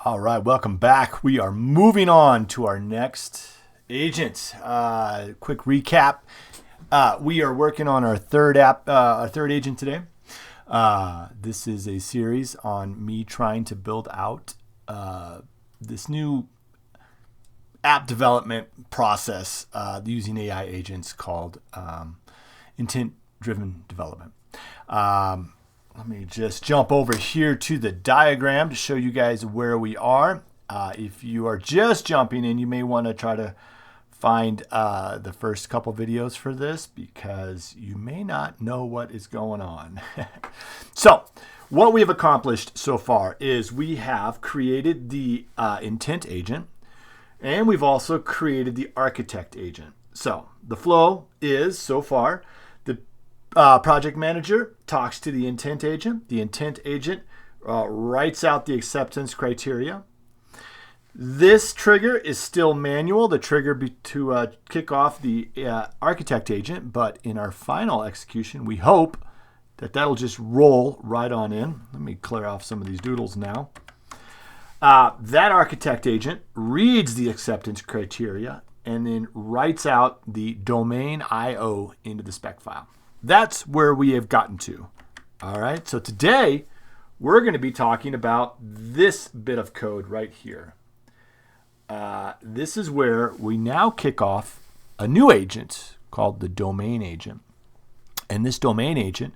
All right, welcome back. We are moving on to our next agent. Quick recap. We are working on our third agent today. This is a series on me trying to build out this new app development process using AI agents called intent-driven development. Let me just jump over here to the diagram to show you guys where we are. If you are just jumping in, you may want to try to find the first couple videos for this because you may not know what is going on. So what we have accomplished so far is we have created the intent agent, and we've also created the architect agent. So the flow is, so far, the project manager talks to the intent agent. The intent agent writes out the acceptance criteria. This trigger is still manual, the trigger to kick off the architect agent, but in our final execution, we hope that that'll just roll right on in. Let me clear off some of these doodles now. That architect agent reads the acceptance criteria and then writes out the domain IO into the spec file. That's where we have gotten to. All right, so today we're going to be talking about this bit of code right here. This is where we now kick off a new agent called the domain agent. And this domain agent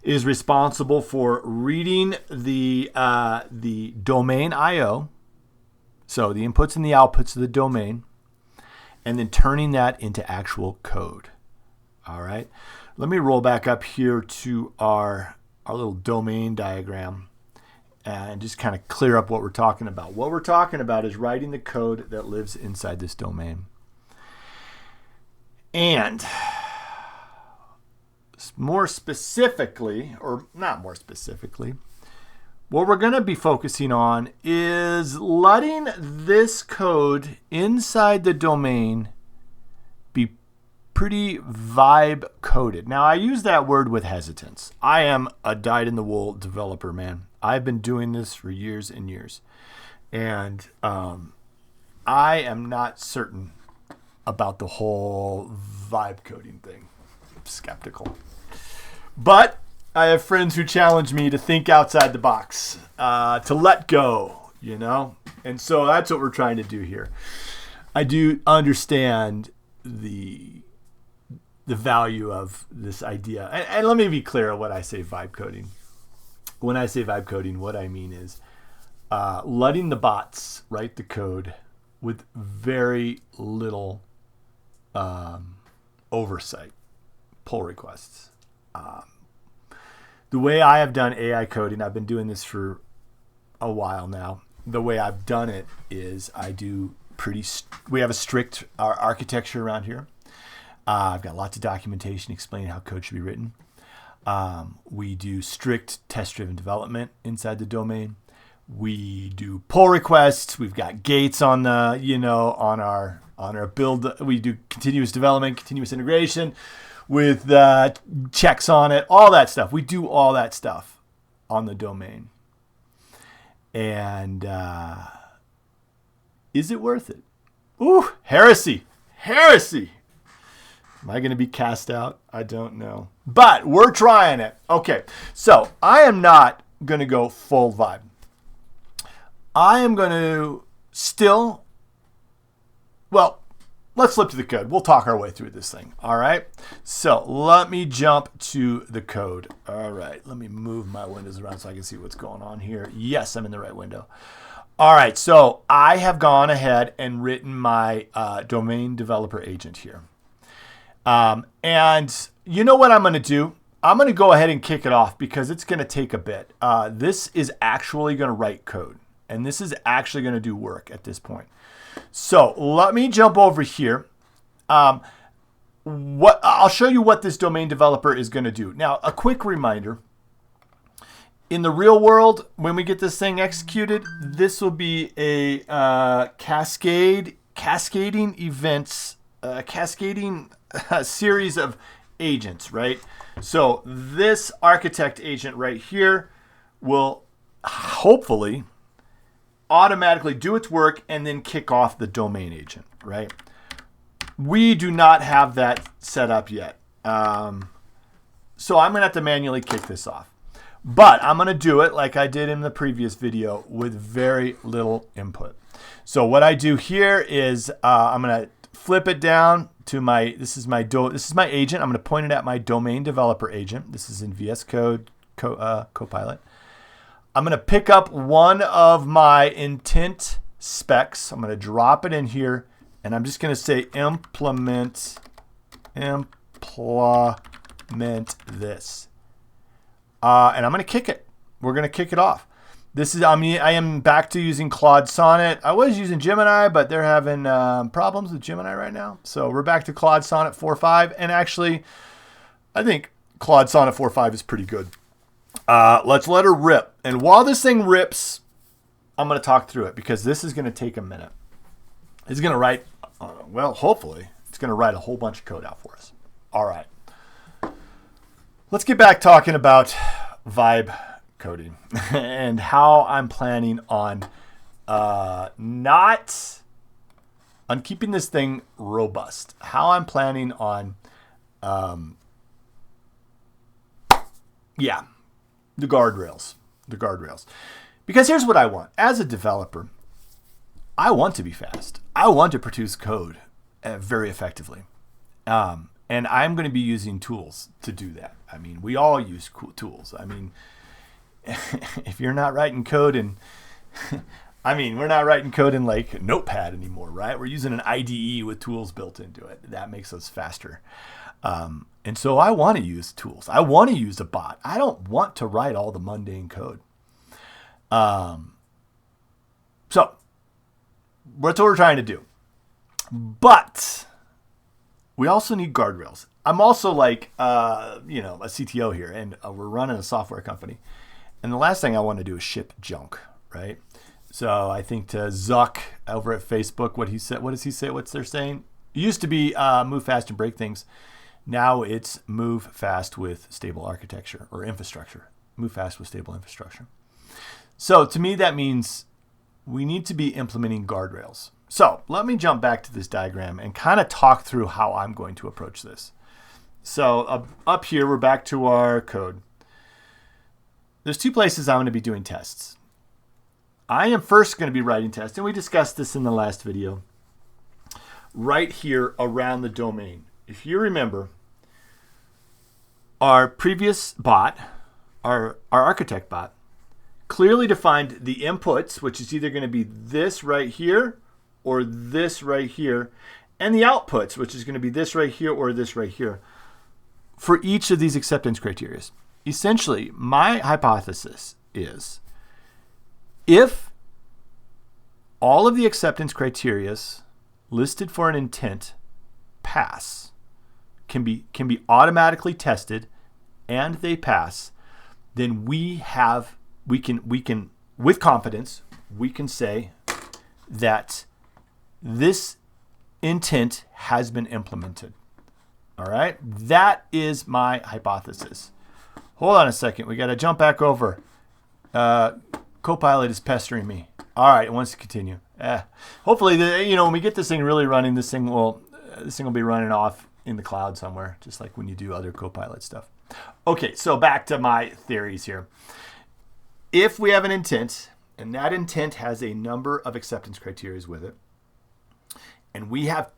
is responsible for reading the domain IO, so the inputs and the outputs of the domain, and then turning that into actual code. All right. Let me roll back up here to our little domain diagram and just kind of clear up what we're talking about. What we're talking about is writing the code that lives inside this domain. And more specifically, or not more specifically, what we're going to be focusing on is letting this code inside the domain be pretty vibe coded. Now, I use that word with hesitance. I am a dyed-in-the-wool developer, man. I've been doing this for years and years. And I am not certain about the whole vibe coding thing. I'm skeptical. But I have friends who challenge me to think outside the box, to let go, you know? And so that's what we're trying to do here. I do understand the value of this idea. And let me be clear on what I say vibe coding. When I say vibe coding, what I mean is letting the bots write the code with very little oversight, pull requests. The way I have done AI coding, I've been doing this for a while now. The way I've done it is we have a strict architecture around here. I've got lots of documentation explaining how code should be written. We do strict test-driven development inside the domain. We do pull requests. We've got gates on our build. We do continuous development, continuous integration with checks on it, all that stuff. We do all that stuff on the domain. And is it worth it? Ooh, heresy. Am I going to be cast out? I don't know. But we're trying it. Okay, so I am not going to go full vibe. I am going to let's flip to the code. We'll talk our way through this thing. All right, so let me jump to the code. All right, let me move my windows around so I can see what's going on here. Yes, I'm in the right window. All right, so I have gone ahead and written my domain developer agent here. And you know what I'm going to do? I'm going to go ahead and kick it off because it's going to take a bit. This is actually going to write code, and this is actually going to do work at this point. So let me jump over here. I'll show you what this domain developer is going to do. Now, a quick reminder. In the real world, when we get this thing executed, this will be a cascading events, cascading series of agents, right? So this architect agent right here will hopefully automatically do its work and then kick off the domain agent, right? We do not have that set up yet. So I'm going to have to manually kick this off. But I'm going to do it like I did in the previous video with very little input. So what I do here is I'm going to flip it down to this is my agent. I'm going to point it at my domain developer agent. This is in VS Code Copilot. I'm going to pick up one of my intent specs. I'm going to drop it in here, and I'm just going to say implement this. And I'm going to kick it. We're going to kick it off. I am back to using Claude Sonnet. I was using Gemini, but they're having problems with Gemini right now. So we're back to Claude Sonnet 4.5. And actually, I think Claude Sonnet 4.5 is pretty good. Let's let her rip. And while this thing rips, I'm going to talk through it because this is going to take a minute. It's going to write, hopefully, it's going to write a whole bunch of code out for us. All right. Let's get back talking about vibe coding and how I'm planning on keeping this thing robust. How I'm planning on, the guardrails. Because here's what I want. As a developer, I want to be fast. I want to produce code very effectively. And I'm going to be using tools to do that. I mean, we all use tools. I mean, if you're not writing code we're not writing code in like Notepad anymore, right? We're using an IDE with tools built into it. That makes us faster. And so I want to use tools. I want to use a bot. I don't want to write all the mundane code. So that's what we're trying to do. But we also need guardrails. I'm also like, a CTO here, and we're running a software company. And the last thing I want to do is ship junk, right? So I think to Zuck over at Facebook, what does he say? What's they're saying? It used to be move fast and break things. Now it's move fast with stable architecture or infrastructure. Move fast with stable infrastructure. So to me, that means we need to be implementing guardrails. So let me jump back to this diagram and kind of talk through how I'm going to approach this. So up here, we're back to our code. There's two places I'm going to be doing tests. I am first going to be writing tests, and we discussed this in the last video, right here around the domain. If you remember, our previous bot, our architect bot, clearly defined the inputs, which is either going to be this right here or this right here, and the outputs, which is going to be this right here or this right here, for each of these acceptance criteria. Essentially, my hypothesis is if all of the acceptance criteria listed for an intent pass, can be automatically tested, and they pass, then we can with confidence, we can say that this intent has been implemented. All right, that is my hypothesis. Hold on a second. We got to jump back over. Copilot is pestering me. All right, it wants to continue. Hopefully, when we get this thing really running, this thing will be running off in the cloud somewhere, just like when you do other Copilot stuff. Okay, so back to my theories here. If we have an intent, and that intent has a number of acceptance criteria with it, and we have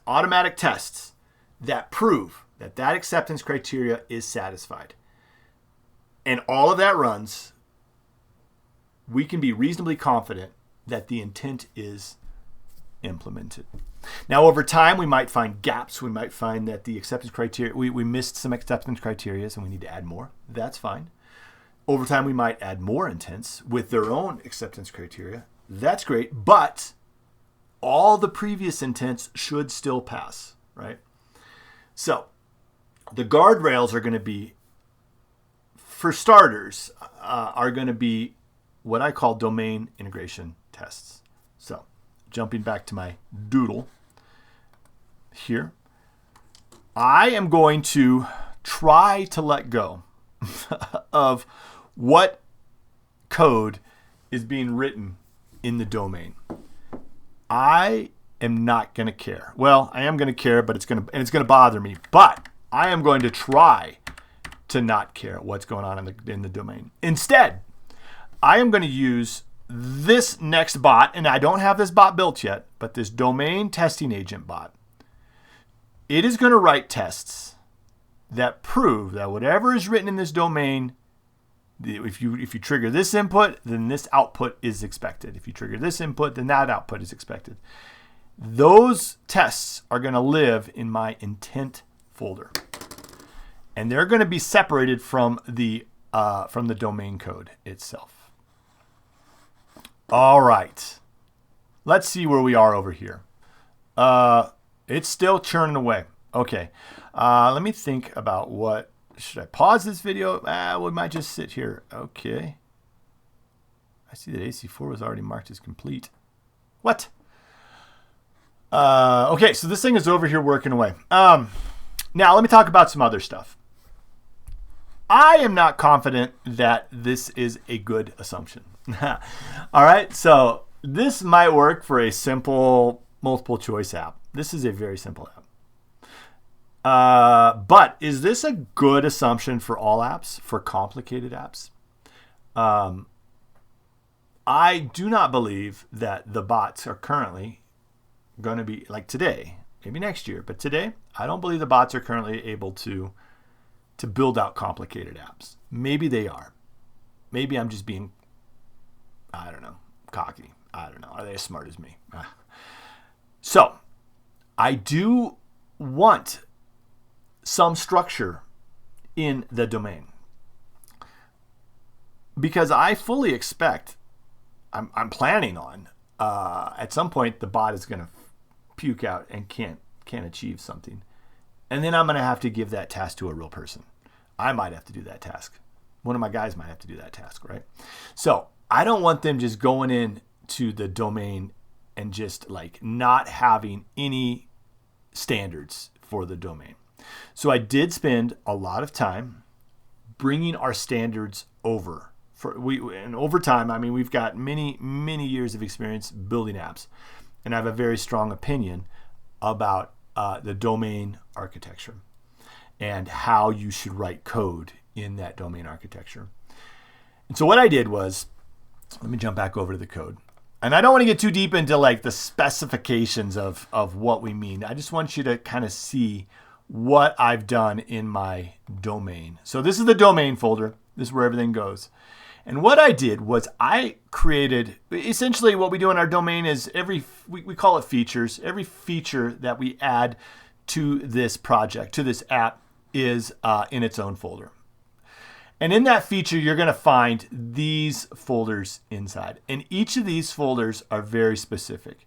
automatic tests that prove that that acceptance criteria is satisfied, and all of that runs, we can be reasonably confident that the intent is implemented. Now, over time, we might find gaps. We might find that the acceptance criteria, we missed some acceptance criteria and we need to add more. That's fine. Over time, we might add more intents with their own acceptance criteria. That's great, but all the previous intents should still pass, right? So the guardrails are going to be, for starters, are going to be what I call domain integration tests. So jumping back to my doodle here, I am going to try to let go of what code is being written in the domain. I am not going to care. Well, I am going to care, but it's going to bother me. But I am going to try to not care what's going on in the domain. Instead, I am going to use this next bot, and I don't have this bot built yet, but this domain testing agent bot. It is going to write tests that prove that whatever is written in this domain, if you trigger this input, then this output is expected. If you trigger this input, then that output is expected. Those tests are going to live in my intent folder, and they're going to be separated from the domain code itself. All right, let's see where we are over here. It's still churning away. Okay, let me think about what. Should I pause this video? We might just sit here. Okay. I see that AC4 was already marked as complete. What? Okay, so this thing is over here working away. Now, let me talk about some other stuff. I am not confident that this is a good assumption. All right, so this might work for a simple multiple choice app. This is a very simple app. But is this a good assumption for all apps, for complicated apps? I do not believe that the bots are currently going to be like today, maybe next year, but today, I don't believe the bots are currently able to build out complicated apps. Maybe they are. Maybe I'm just being, I don't know, cocky. I don't know. Are they as smart as me? So I do want some structure in the domain, because I fully expect, I'm planning on, at some point the bot is going to puke out and can't achieve something, and then I'm going to have to give that task to a real person. I might have to do that task. One of my guys might have to do that task, right? So I don't want them just going in to the domain and just like not having any standards for the domain. So I did spend a lot of time bringing our standards over. And over time, I mean, we've got many years of experience building apps, and I have a very strong opinion about the domain architecture and how you should write code in that domain architecture. And so what I did was, let me jump back over to the code. And I don't want to get too deep into like the specifications of what we mean. I just want you to kind of see what I've done in my domain. So this is the domain folder. This is where everything goes. And what I did was I created, essentially what we do in our domain is we call it features. Every feature that we add to this project, to this app, is in its own folder. And in that feature, you're going to find these folders inside. And each of these folders are very specific.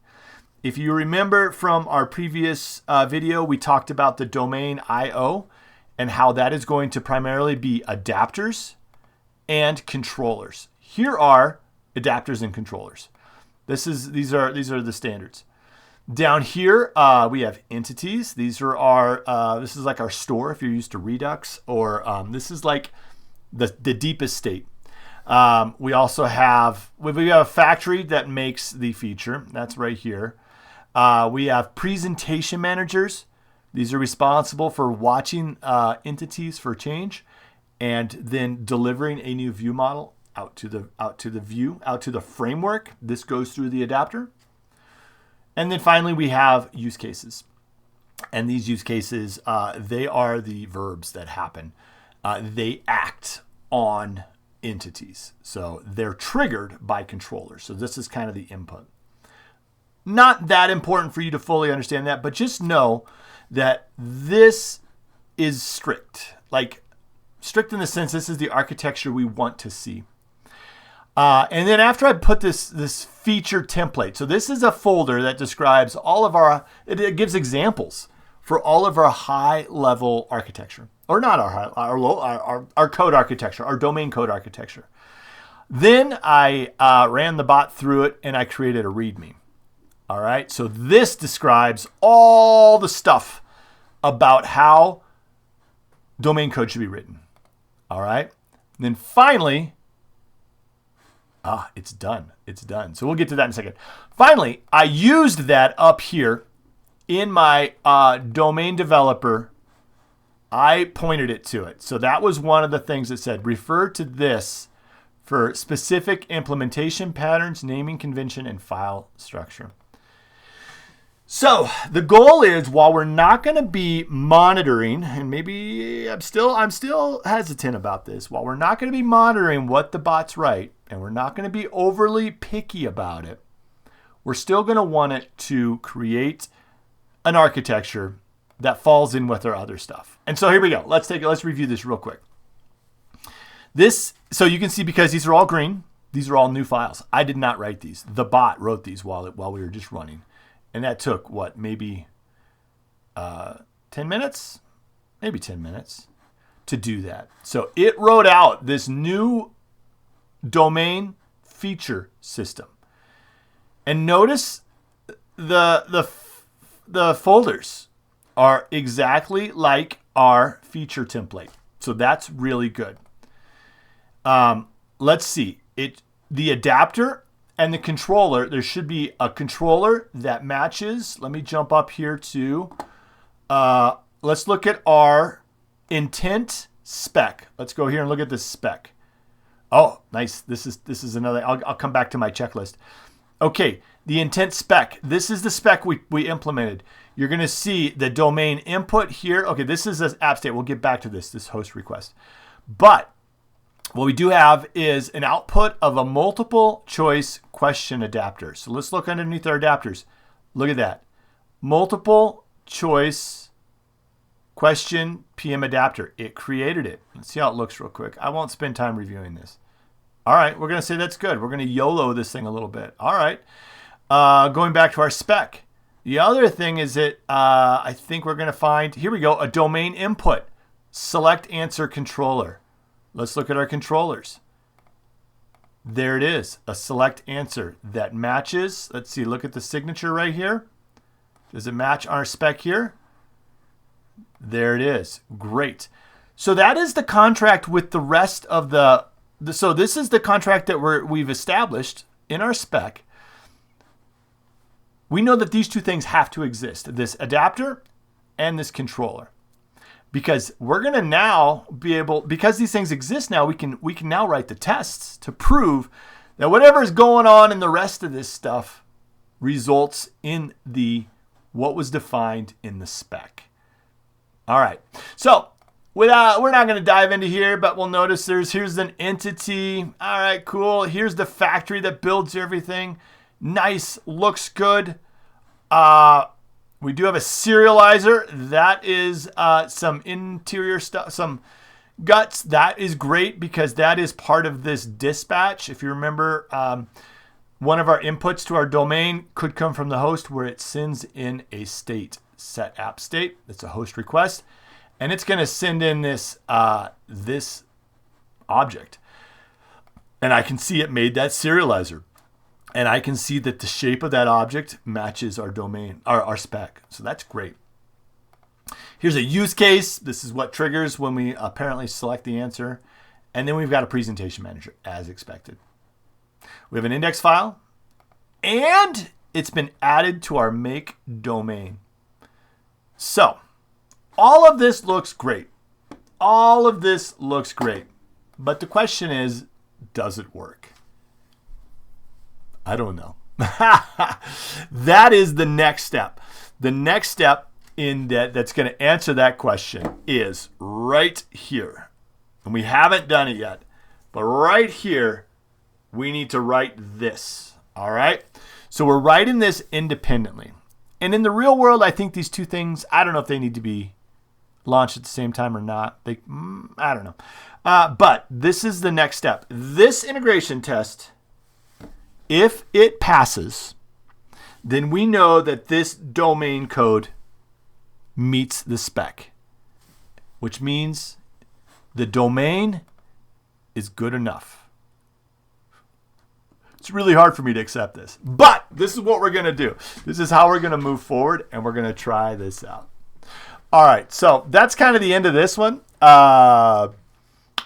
If you remember from our previous video, we talked about the domain IO and how that is going to primarily be adapters and controllers. Here are adapters and controllers. These are the standards. Down here, we have entities. These are our, this is like our store if you're used to Redux, or this is like the deepest state. We also have, we have a factory that makes the feature. That's right here. We have presentation managers. These are responsible for watching entities for change and then delivering a new view model out to the framework. This goes through the adapter. And then finally, we have use cases. And these use cases, they are the verbs that happen. They act on entities. So they're triggered by controllers. So this is kind of the input. Not that important for you to fully understand that, but just know that this is strict. Like strict in the sense this is the architecture we want to see. And then after I put this feature template, so this is a folder that describes all of our, it gives examples for all of our high level architecture, or not our code architecture, our domain code architecture. Then I ran the bot through it and I created a README. All right, so this describes all the stuff about how domain code should be written. All right, and then finally, It's done. It's done. So we'll get to that in a second. Finally, I used that up here in my domain developer. I pointed it to it. So that was one of the things that said, refer to this for specific implementation patterns, naming convention, and file structure. So the goal is, while we're not going to be monitoring, and maybe I'm still hesitant about this, while we're not going to be monitoring what the bots write, and we're not going to be overly picky about it, we're still going to want it to create an architecture that falls in with our other stuff. And so here we go. Let's review this real quick. So you can see, because these are all green, these are all new files. I did not write these. The bot wrote these while we were just running. And that took, maybe 10 minutes? Maybe 10 minutes to do that. So it wrote out this new domain feature system. And notice the folders are exactly like our feature template. So that's really good. Let's see. The adapter and the controller, there should be a controller that matches. Let me jump up here to, let's look at our intent spec. Let's go here and look at this spec. Oh, nice. This is another, I'll come back to my checklist. Okay, the intent spec. This is the spec we implemented. You're going to see the domain input here. Okay, this is an app state. We'll get back to this host request. But what we do have is an output of a multiple choice question adapter. So let's look underneath our adapters. Look at that. Multiple choice question PM adapter. It created it. Let's see how it looks real quick. I won't spend time reviewing this. All right, we're going to say that's good. We're going to YOLO this thing a little bit. All right. Going back to our spec. The other thing is that I think we're going to find, here we go, a domain input. Select answer controller. Let's look at our controllers. There it is, a select answer that matches. Let's see, look at the signature right here. Does it match our spec here? There it is. Great. So that is the contract with the rest of so this is the contract that we've established in our spec. We know that these two things have to exist, this adapter and this controller. Because we're going to now be able, because these things exist now, we can now write the tests to prove that whatever is going on in the rest of this stuff results in what was defined in the spec. All right. So we're not going to dive into here, but we'll notice here's an entity. All right, cool. Here's the factory that builds everything. Nice. Looks good. We do have a serializer. That is some interior stuff, some guts. That is great because that is part of this dispatch. If you remember, one of our inputs to our domain could come from the host, where it sends in a state, set app state. It's a host request. And it's going to send in this object. And I can see it made that serializer. And I can see that the shape of that object matches our domain, our spec. So that's great. Here's a use case. This is what triggers when we apparently select the answer. And then we've got a presentation manager, as expected. We have an index file. And it's been added to our make domain. So all of this looks great. All of this looks great. But the question is, does it work? I don't know. That is the next step. The next step in that's going to answer that question is right here. And we haven't done it yet. But right here, we need to write this. All right? So we're writing this independently. And in the real world, I think these two things, I don't know if they need to be launched at the same time or not. I don't know. But this is the next step. This integration test, if it passes, then we know that this domain code meets the spec, which means the domain is good enough. It's really hard for me to accept this, but this is what we're going to do. This is how we're going to move forward, and we're going to try this out. All right, so that's kind of the end of this one.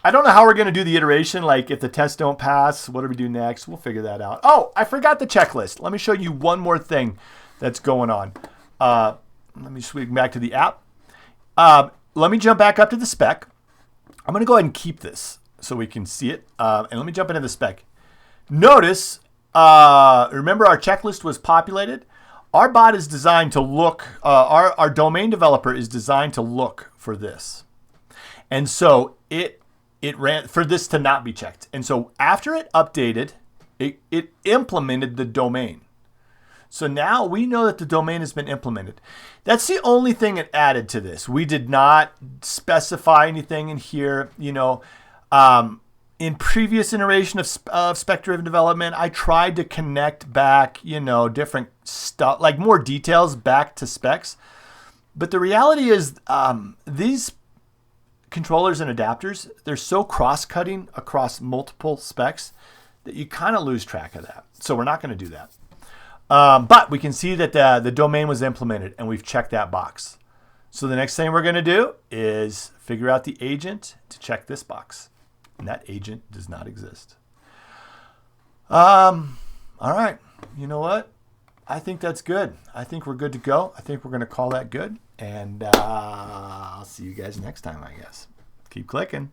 I don't know how we're going to do the iteration. Like if the tests don't pass, what do we do next? We'll figure that out. Oh, I forgot the checklist. Let me show you one more thing that's going on. Let me swing back to the app. Let me jump back up to the spec. I'm going to go ahead and keep this so we can see it. And let me jump into the spec. Notice, remember our checklist was populated. Our bot is designed to look, our domain developer is designed to look for this. And so it ran for this to not be checked. And so after it updated, it implemented the domain. So now we know that the domain has been implemented. That's the only thing it added to this. We did not specify anything in here. You know, in previous iteration of spec-driven development, I tried to connect back, you know, different stuff, like more details back to specs. But the reality is these controllers and adapters, they're so cross-cutting across multiple specs that you kind of lose track of that. So we're not going to do that. But we can see that the domain was implemented and we've checked that box. So the next thing we're going to do is figure out the agent to check this box. And that agent does not exist. All right. You know what? I think that's good. I think we're good to go. I think we're going to call that good. And I'll see you guys next time, I guess. Keep clicking.